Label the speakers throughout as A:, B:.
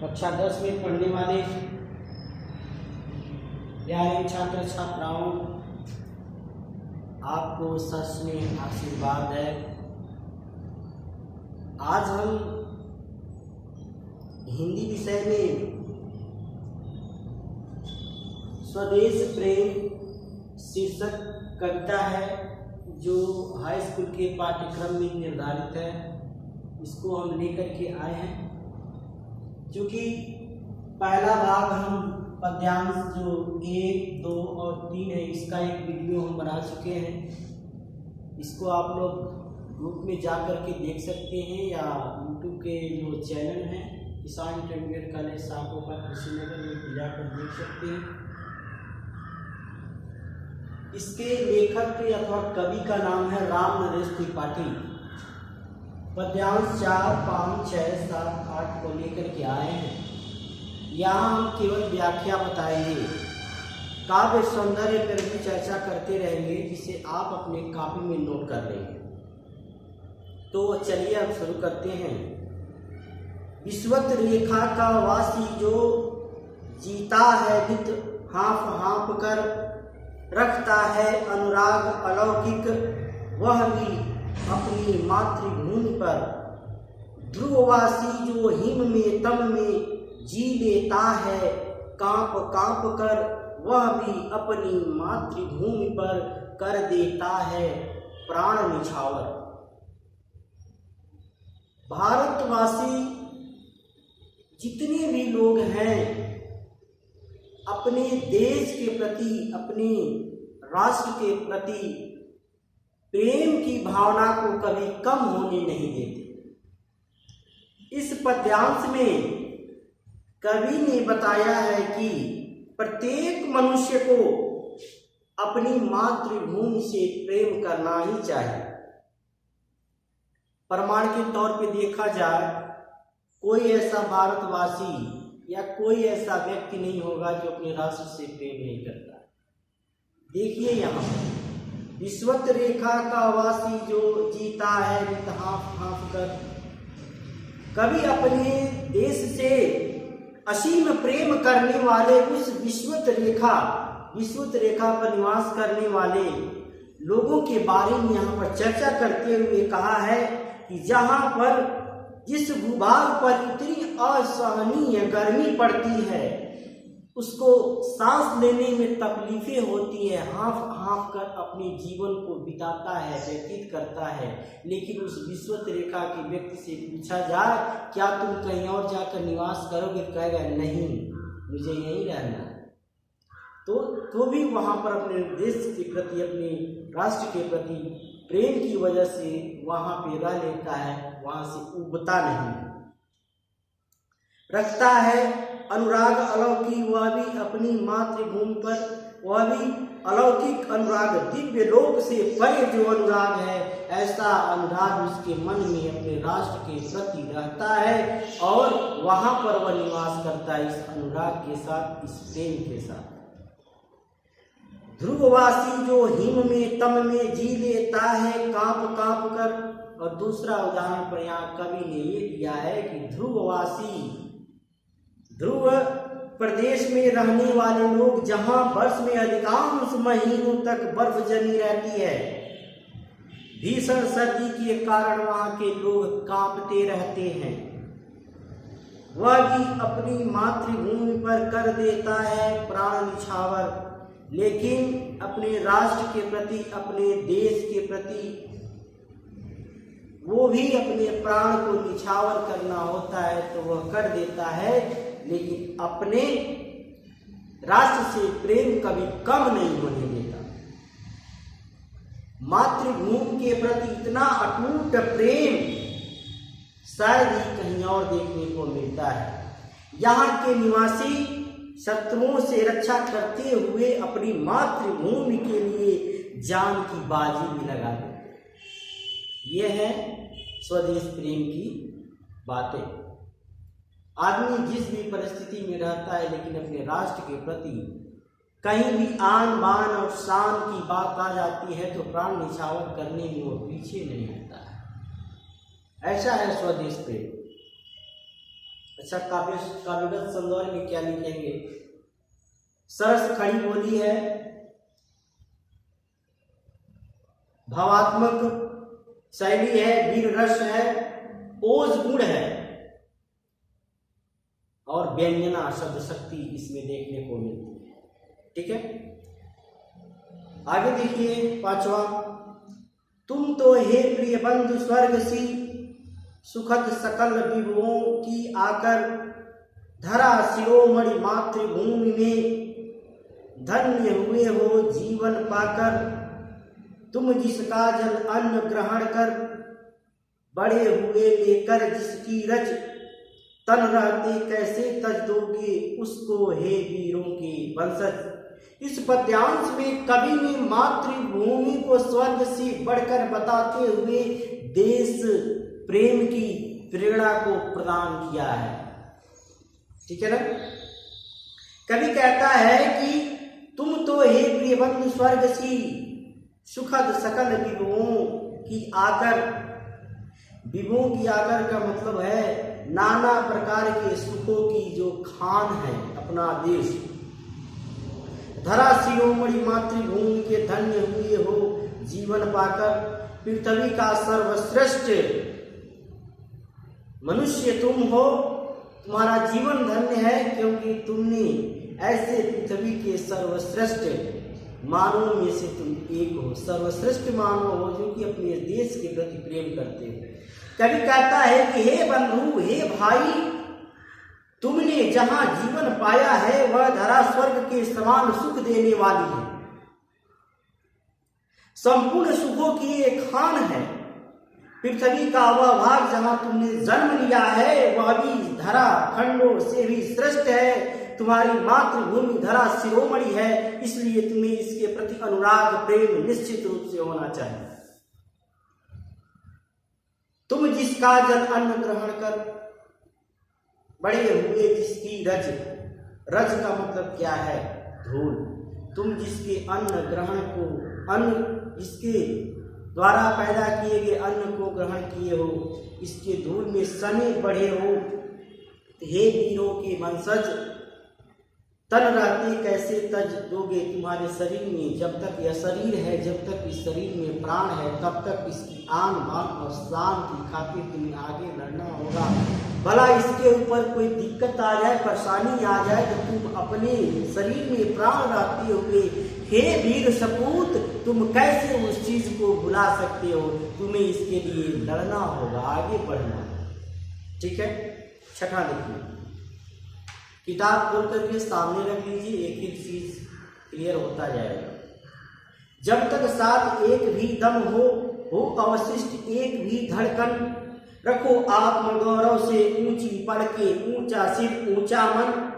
A: कक्षा 10 में पढ़ने वाले प्यारे छात्र छात्राओं, आपको सस्नेह आशीर्वाद है। आज हम हिंदी विषय में स्वदेश प्रेम शीर्षक कविता है जो हाई स्कूल के पाठ्यक्रम में निर्धारित है। इसको हम लेकर के आए हैं। क्योंकि पहला भाग हम पद्यांश जो 1, 2 और 3 है, इसका एक वीडियो हम बना चुके हैं। इसको आप लोग ग्रुप में जा कर के देख सकते हैं या यूट्यूब के जो चैनल हैं किसान इंटरमीडिएट कॉलेज शाहपुर कुशीनगर में जाकर देख सकते हैं। इसके लेखक अथवा कवि का नाम है राम नरेश त्रिपाठी। पद्यांश 4, 5, 6, 7, 8 को लेकर के आए हैं। यहाँ हम केवल व्याख्या बताएंगे, काव्य सौंदर्य पर भी चर्चा करते रहेंगे, जिसे आप अपने कॉपी में नोट कर लेंगे। तो चलिए अब शुरू करते हैं। विश्वत रेखा का वासी जो जीता है नित हाँफ हाँफ कर, रखता है अनुराग अलौकिक वह भी अपनी मातृभूमि पर। ध्रुववासी जो हिम में तम में जी लेता है कांप कांप कर, वह भी अपनी मातृभूमि पर कर देता है प्राण निछावर। भारतवासी जितने भी लोग हैं अपने देश के प्रति, अपने राष्ट्र के प्रति प्रेम की भावना को कभी कम होने नहीं देते। इस पद्यांश में कवि ने बताया है कि प्रत्येक मनुष्य को अपनी मातृभूमि से प्रेम करना ही चाहिए। प्रमाण के तौर पे देखा जाए, कोई ऐसा भारतवासी या कोई ऐसा व्यक्ति नहीं होगा जो अपने राष्ट्र से प्रेम नहीं करता। देखिए यहाँ विश्वत रेखा का वासी जो जीता है नित हाँफ हाँफ कर। कभी अपने देश से असीम प्रेम करने वाले उस विश्वत रेखा पर निवास करने वाले लोगों के बारे में यहाँ पर चर्चा करते हुए कहा है कि जहाँ पर जिस भूभाग पर इतनी असहनीय गर्मी पड़ती है, उसको सांस लेने में तकलीफें होती है, हाँफ हाँफ कर अपने जीवन को बिताता है, व्यतीत करता है। लेकिन उस विश्वत रेखा के व्यक्ति से पूछा जाए क्या तुम कहीं और जाकर निवास करोगे, कहेगा नहीं, मुझे यहीं रहना है। तो भी वहाँ पर अपने देश के प्रति, अपने राष्ट्र के प्रति प्रेम की वजह से वहाँ पे रह लेता है, वहाँ से उबता नहीं। रखता है अनुराग अलौकिक, वह भी अपनी मातृभूमि पर, वह भी अलौकिक अनुराग, दिव्य लोक से परे जो अनुराग है, ऐसा अनुराग उसके मन में अपने राष्ट्र के प्रति रहता है और वहां पर वह निवास करता है इस अनुराग के साथ, इस प्रेम के साथ। ध्रुववासी जो हिम में तम में जी लेता है कांप कांप कर। और दूसरा उदाहरण पर यहाँ कवि ने ये दिया है कि ध्रुववासी, ध्रुव प्रदेश में रहने वाले लोग जहां वर्ष में अधिकांश महीनों तक बर्फ जमी रहती है, भीषण सर्दी के कारण वहां के लोग कांपते रहते हैं, वह भी अपनी मातृभूमि पर कर देता है प्राण निछावर। लेकिन अपने राष्ट्र के प्रति, अपने देश के प्रति वो भी अपने प्राण को निछावर करना होता है तो वह कर देता है, लेकिन अपने राष्ट्र से प्रेम कभी कम नहीं होने देता। मातृभूमि के प्रति इतना अटूट प्रेम शायद ही कहीं और देखने को मिलता है। यहाँ के निवासी शत्रुओं से रक्षा करते हुए अपनी मातृभूमि के लिए जान की बाजी भी लगा देते। यह है स्वदेश प्रेम की बातें। आदमी जिस भी परिस्थिति में रहता है, लेकिन अपने राष्ट्र के प्रति कहीं भी आन बान और शान की बात आ जाती है तो प्राण निछावर करने में वो पीछे नहीं हटता है। ऐसा है स्वदेश प्रेम। अच्छा, काव्यगत सौंदर्य में क्या लिखेंगे? सरस खड़ी बोली है, भावात्मक शैली है, वीर रस है, ओज गुण है और व्यंजना शब्द शक्ति इसमें देखने को मिलती है। ठीक है, आगे देखिए 5वां, तुम तो हे प्रिय बंधु स्वर्ग सी सुखद सकल विभुओं की आकर धरा शिरोमणि मातृभूमि में धन्य हुए हो जीवन पाकर। तुम जिसका जल अन्न ग्रहण कर बड़े हुए लेकर जिसकी रज तन रहते कैसे तज दोगे उसको हे वीरों के वंशज। इस पद्यांश में कवि ने मातृभूमि को स्वर्ग से बढ़कर बताते हुए देश प्रेम की प्रेरणा को प्रदान किया है। ठीक है ना, कवि कहता है कि तुम तो हे प्रिय बंधु स्वर्ग सी सुखद सकल विभुओं की आकर, विभुओं की आकर का मतलब है नाना प्रकार के सुखों की जो खान है अपना देश। धरा शिरोमणि मातृभूमि के धन्य हुए हो जीवन पाकर। पृथ्वी का सर्वश्रेष्ठ मनुष्य तुम हो, तुम्हारा जीवन धन्य है क्योंकि तुमने ऐसे पृथ्वी के सर्वश्रेष्ठ मानव में से तुम एक हो, सर्वश्रेष्ठ मानव हो जो कि अपने देश के प्रति प्रेम करते हो। कवि कहता है कि हे बंधु, हे भाई, तुमने जहां जीवन पाया है वह धरा स्वर्ग के समान सुख देने वाली है, संपूर्ण सुखों की एक खान है। पृथ्वी का वह भाग जहां तुमने जन्म लिया है वह भी धरा खंडों से भी श्रेष्ठ है। तुम्हारी मातृभूमि धरा शिरोमणि है, इसलिए तुम्हें इसके प्रति अनुराग प्रेम निश्चित रूप से होना चाहिए। तुम जिसका जल अन्न ग्रहण कर बड़े हुए जिसकी रज, रज का मतलब क्या है? धूल। तुम जिसके अन्न ग्रहण को, अन्न जिसके द्वारा पैदा किए गए अन्न को ग्रहण किए हो, इसके धूल में सने बढ़े हो, हे वीरों के वंशज, तन रहते कैसे तज दोगे। तुम्हारे शरीर में जब तक यह शरीर है, जब तक इस शरीर में प्राण है, तब तक इसकी आन बान और शान की खातिर तुम्हें आगे लड़ना होगा। भला इसके ऊपर कोई दिक्कत आ जाए, परेशानी आ जाए तो तुम अपने शरीर में प्राण रहते हुए हे वीर सपूत, तुम कैसे उस चीज को भुला सकते हो? तुम्हें इसके लिए लड़ना होगा, आगे बढ़ना। ठीक है, छठा देखिए, किताब खोल करके सामने रख लीजिए, एक एक चीज क्लियर होता जाएगा। जब तक साथ एक भी दम हो अवशिष्ट एक भी धड़कन, रखो आत्मगौरव से ऊंची पड़ के ऊंचा सिर ऊंचा मन।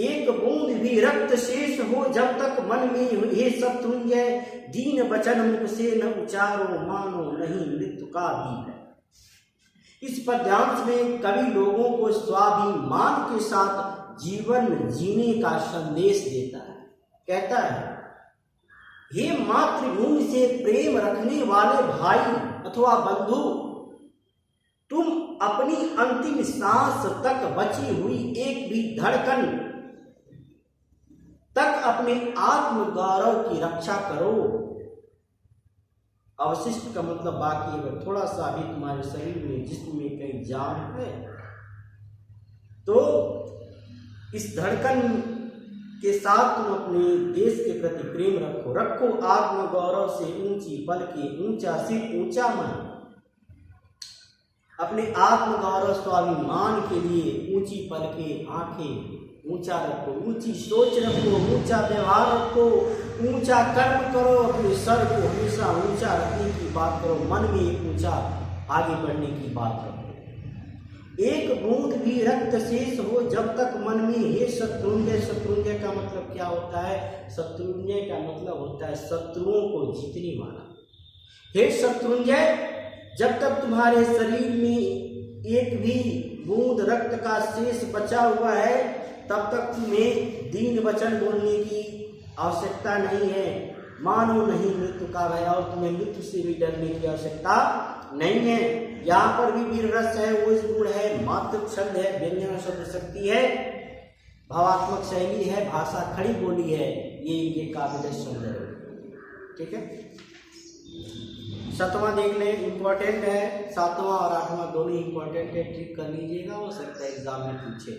A: एक बूंद भी रक्त शेष हो जब तक मन में हे शत्रुंजय, दीन वचन मुख से न उचारो मानो नहीं मृत्यु का भी है। इस पद्यांश में कवि लोगों को स्वाभिमान के साथ जीवन जीने का संदेश देता है। कहता है, हे मातृभूमि से प्रेम रखने वाले भाई अथवा बंधु, तुम अपनी अंतिम सांस तक बची हुई एक भी धड़कन तक अपने आत्म गौरव की रक्षा करो। अवशिष्ट का मतलब बाकी, अगर थोड़ा सा भी तुम्हारे शरीर में जिस्म में कहीं जान है तो इस धड़कन के साथ तुम अपने देश के प्रति प्रेम रखो। रखो आत्म गौरव से ऊंची पल के ऊंचा सिर ऊंचा मन। अपने आत्म गौरव स्वाभिमान के लिए ऊंची पल के आंखें ऊंचा रखो, ऊंची सोच रखो, ऊंचा व्यवहार रखो, ऊंचा कर्म करो। अपने सर को हमेशा ऊंचा रखने की बात करो, मन में एक ऊंचा आगे बढ़ने की बात रखो। एक बूंद भी रक्त शेष हो जब तक मन में हे शत्रुंजय। शत्रुंजय का मतलब क्या होता है? शत्रुंजय का मतलब होता है शत्रुओं को जीतने वाला। हे शत्रुंजय, जब तक तुम्हारे शरीर में एक भी बूंद रक्त का शेष बचा हुआ है तब तक तुम्हें दीन वचन बोलने की आवश्यकता नहीं है। मानो नहीं मृत्यु का भय, और तुम्हें मृत्यु से भी डरने की आवश्यकता नहीं है। यहाँ पर भी वीर रस है, वो इस गुण है, मातृ शब्द है, व्यंजन शब्द शक्ति है, भावात्मक शैली है, भाषा खड़ी बोली है, ये काबिल सौंदर्य। ठीक है, 7वां देख लें, इंपॉर्टेंट है, 7वां और 8वां दोनों इंपॉर्टेंट है, ट्रिक कर लीजिएगा, हो सकता है एग्जाम में पूछे।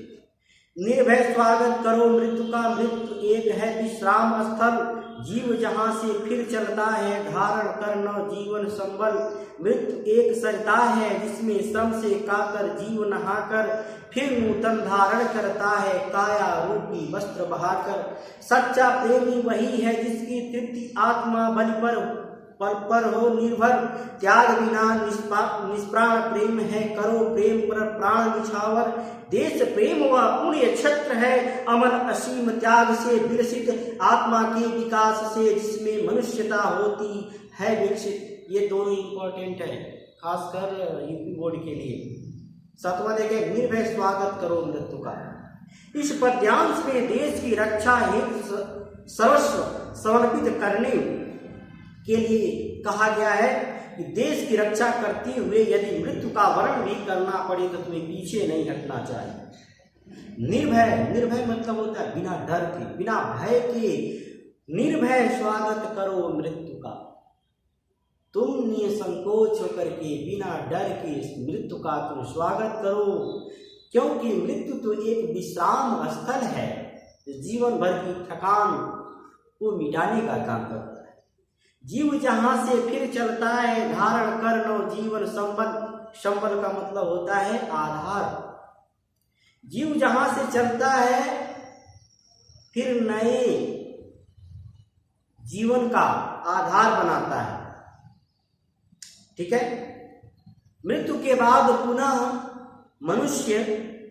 A: निर्भय स्वागत करो मृत्यु का, मृत्यु एक है विश्राम स्थल, जीव जहाँ से फिर चलता है, धारण कर नव जीवन संबल। मृत्यु एक सरिता है जिसमें श्रम से काकर जीव नहाकर फिर नूतन धारण करता है, काया रूपी वस्त्र बहाकर। सच्चा प्रेमी वही है जिसकी तृप्ति आत्मा बलि पर हो निर्भर, त्याग बिना निष्प्राण प्रेम है, करो प्रेम पर प्राण निछावर। देश प्रेम व पुण्य क्षेत्र है, अमन असीम त्याग से विकसित, आत्मा के विकास से जिसमें मनुष्यता होती है विकसित। ये दोनों इंपॉर्टेंट है, खासकर यूपी बोर्ड के लिए। 7वां देखें, निर्भय स्वागत करो मृत्यु का। इस पद्यांश में देश की रक्षा हेतु सर्वस्व समर्पित करने के लिए कहा गया है कि देश की रक्षा करते हुए यदि मृत्यु का वर्ण भी करना पड़े तो तुम्हें पीछे नहीं हटना चाहिए। निर्भय मतलब होता है बिना डर के, बिना भय के, निर्भय स्वागत करो मृत्यु का। तुम निसंकोच होकर के बिना डर के मृत्यु का तुम स्वागत करो, क्योंकि मृत्यु तो एक विश्राम स्थल है जो जीवन भर की थकान को मिटाने का काम करता है। जीव जहां से फिर चलता है, धारण कर नव जीवन संबल। संबल का मतलब होता है आधार। जीव जहां से चलता है फिर नए जीवन का आधार बनाता है। ठीक है, मृत्यु के बाद पुनः मनुष्य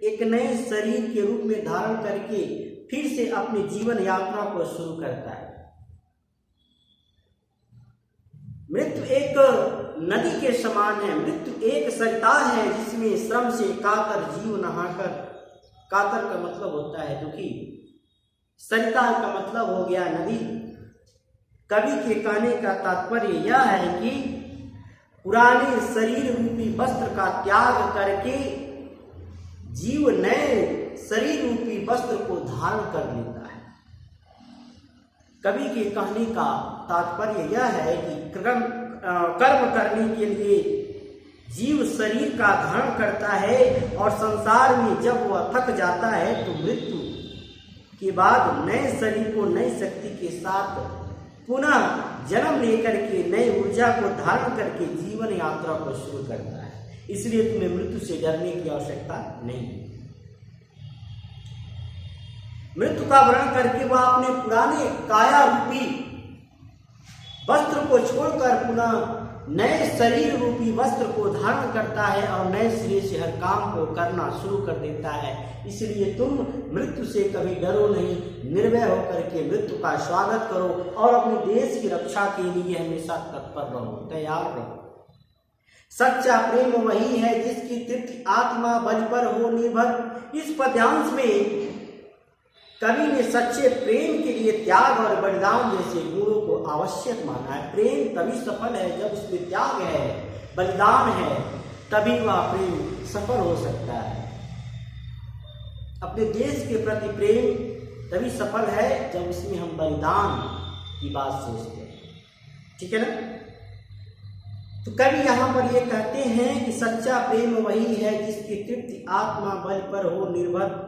A: एक नए शरीर के रूप में धारण करके फिर से अपनी जीवन यात्रा को शुरू करता है। मृत्यु एक नदी के समान है, मृत्यु एक सरिता है जिसमें श्रम से कातर जीव नहाकर। कातर का मतलब होता है दुखी, सरिता का मतलब हो गया नदी। कवि के कहने का तात्पर्य यह है कि पुराने शरीर रूपी वस्त्र का त्याग करके जीव नए शरीर रूपी वस्त्र को धारण कर लेता है। कवि के कहने का तात्पर्य यह है कि कर्म करने के लिए जीव शरीर का धारण करता है और संसार में जब वह थक जाता है तो मृत्यु के बाद नए शरीर को नई शक्ति के साथ पुनः जन्म लेकर के नई ऊर्जा को धारण करके जीवन यात्रा को शुरू करता है। इसलिए तुम्हें मृत्यु से डरने की आवश्यकता नहीं। मृत्यु का वर्ण करके वह अपने पुराने काया रूपी वस्त्र को छोड़कर पुनः नए शरीर रूपी वस्त्र को धारण करता है और नए सिरे से हर काम को करना शुरू कर देता है। इसलिए तुम मृत्यु से कभी डरो नहीं, निर्भय होकर के मृत्यु का स्वागत करो और अपने देश की रक्षा के लिए हमेशा तत्पर रहो, तैयार रहो। सच्चा प्रेम वही है जिसकी तृप्ति आत्मा बलि पर हो निर्भर। इस पद्यांश में कवि ने सच्चे प्रेम के लिए त्याग और बलिदान जैसे गुणों को आवश्यक माना है। प्रेम तभी सफल है जब उसमें त्याग है, बलिदान है, तभी वह प्रेम सफल हो सकता है। अपने देश के प्रति प्रेम तभी सफल है जब उसमें हम बलिदान की बात सोचते हैं। ठीक है ना? तो कवि यहाँ पर ये कहते हैं कि सच्चा प्रेम वही है जिसकी तृप्ति आत्मा बल पर हो निर्भर।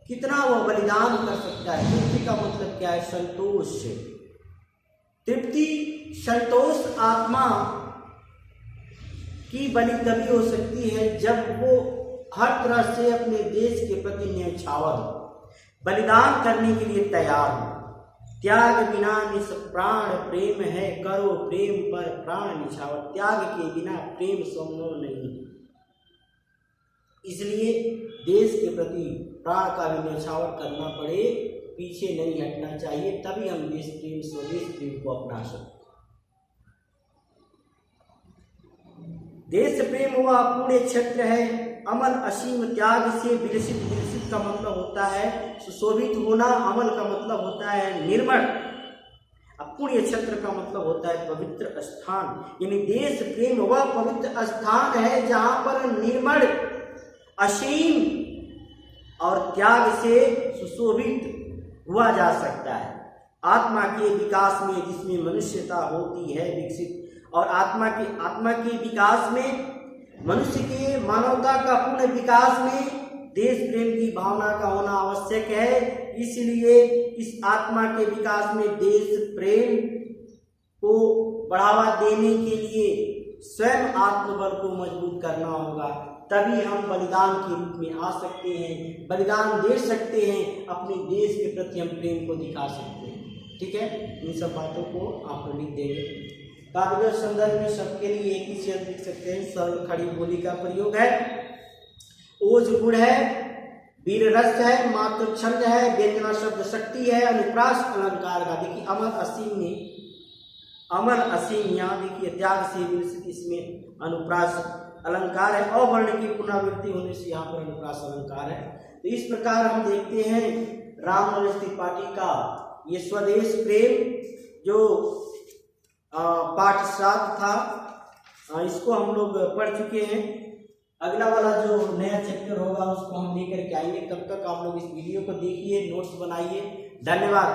A: कितना वो बलिदान कर सकता है। तृप्ति का मतलब क्या है? संतोष। तृप्ति संतोष आत्मा की बलि तभी हो सकती है जब वो हर तरह से अपने देश के प्रति न्यौछावर हो, बलिदान करने के लिए तैयार हो। त्याग बिना निष्प्राण प्रेम है, करो प्रेम पर प्राण निछावर। त्याग के बिना प्रेम संभव नहीं। इसलिए देश के प्रति प्राण का भी न्यौछावर करना पड़े, पीछे नहीं हटना चाहिए, तभी हम देश प्रेम स्वदेश प्रेम को अपना सकते। देश प्रेम हुआ पुण्य क्षेत्र है, अमल असीम त्याग से विकसित। विकसित का मतलब होता है सुशोभित होना, अमल का मतलब होता है निर्मल। अब पुण्य क्षेत्र का मतलब होता है पवित्र स्थान, यानी देश प्रेम वह पवित्र स्थान है जहां पर निर्मल, असीम और त्याग से सुशोभित हुआ जा सकता है। आत्मा के विकास में, जिसमें मनुष्यता होती है विकसित, और आत्मा के विकास में, मनुष्य के मानवता का पूर्ण विकास में देश प्रेम की भावना का होना आवश्यक है। इसलिए इस आत्मा के विकास में देश प्रेम को बढ़ावा देने के लिए स्वयं आत्मबल को मजबूत करना होगा, तभी हम बलिदान के रूप में आ सकते हैं, बलिदान दे सकते हैं, अपने देश के प्रति हम प्रेम को दिखा सकते हैं। ठीक है, इन सब बातों को आप लिख देंगे। काव्य संदर्भ में सबके लिए एक ही शब्द लिख सकते हैं, सरल खड़ी बोली का प्रयोग है, ओज गुण है, वीर रस है, मातृ छंद है, व्यंजना शब्द शक्ति है, अनुप्रास अलंकार का। देखिए अमर असीम यहाँ देखिए त्याग से विकसित, इसमें अनुप्रास अलंकार है, अवर्ण की पुनरावृत्ति होने से यहाँ पर अनुप्रास अलंकार है। तो इस प्रकार हम देखते हैं रामनरेश त्रिपाठी का ये स्वदेश प्रेम जो पाठ 7 था, इसको हम लोग पढ़ चुके हैं। अगला वाला जो नया चैप्टर होगा उसको हम लेकर के आएंगे। तब तक आप लोग इस वीडियो को देखिए, नोट्स बनाइए। धन्यवाद।